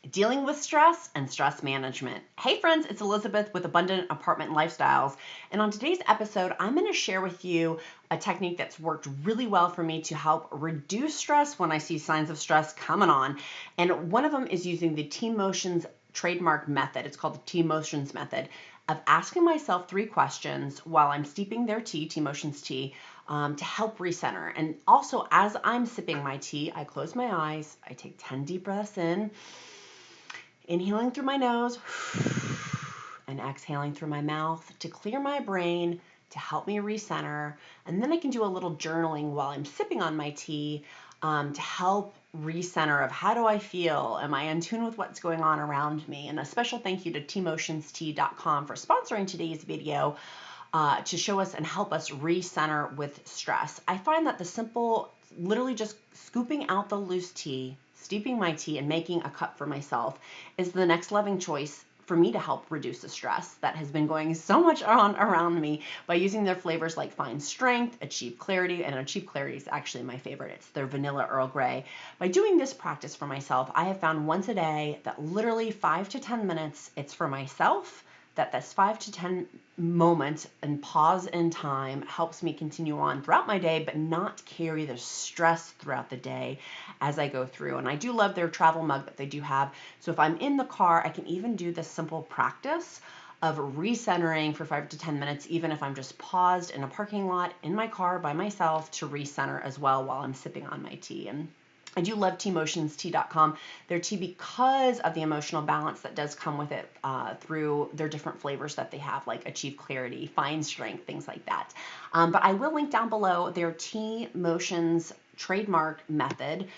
dealing with stress and stress management. Hey friends, it's Elizabeth with Abundant Apartment Lifestyles. And on today's episode, I'm going to share with you a technique that's worked really well for me to help reduce stress when I see signs of stress coming on. And one of them is using the Teamotions trademark method. It's called the Teamotions method of asking myself 3 questions while I'm steeping their tea, Teamotions tea, to help recenter. And also, as I'm sipping my tea, I close my eyes, I take 10 deep breaths in, inhaling through my nose and exhaling through my mouth to clear my brain, to help me recenter. And then I can do a little journaling while I'm sipping on my tea to help recenter of how do I feel? Am I in tune with what's going on around me? And a special thank you to Teamotionstea.com for sponsoring today's video to show us and help us recenter with stress. I find that the simple, literally just scooping out the loose tea, steeping my tea, and making a cup for myself is the next loving choice for me to help reduce the stress that has been going so much on around me by using their flavors like Find Strength, Achieve Clarity, and Achieve Clarity is actually my favorite. It's their Vanilla Earl Grey. By doing this practice for myself, I have found once a day that literally 5 to 10 minutes, it's for myself, that this 5 to 10 moment and pause in time helps me continue on throughout my day, but not carry the stress throughout the day as I go through. And I do love their travel mug that they do have. So if I'm in the car, I can even do this simple practice of recentering for 5 to 10 minutes, even if I'm just paused in a parking lot in my car by myself to recenter as well while I'm sipping on my tea. And I do love Teamotionstea.com, their tea, because of the emotional balance that does come with it through their different flavors that they have, like Achieve Clarity, Find Strength, things like that. But I will link down below their Teamotions trademark method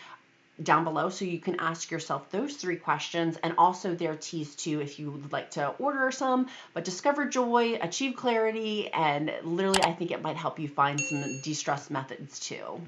down below, so you can ask yourself those 3 questions, and also their teas too if you would like to order some. But discover joy, achieve clarity, and literally I think it might help you find some de-stress methods too.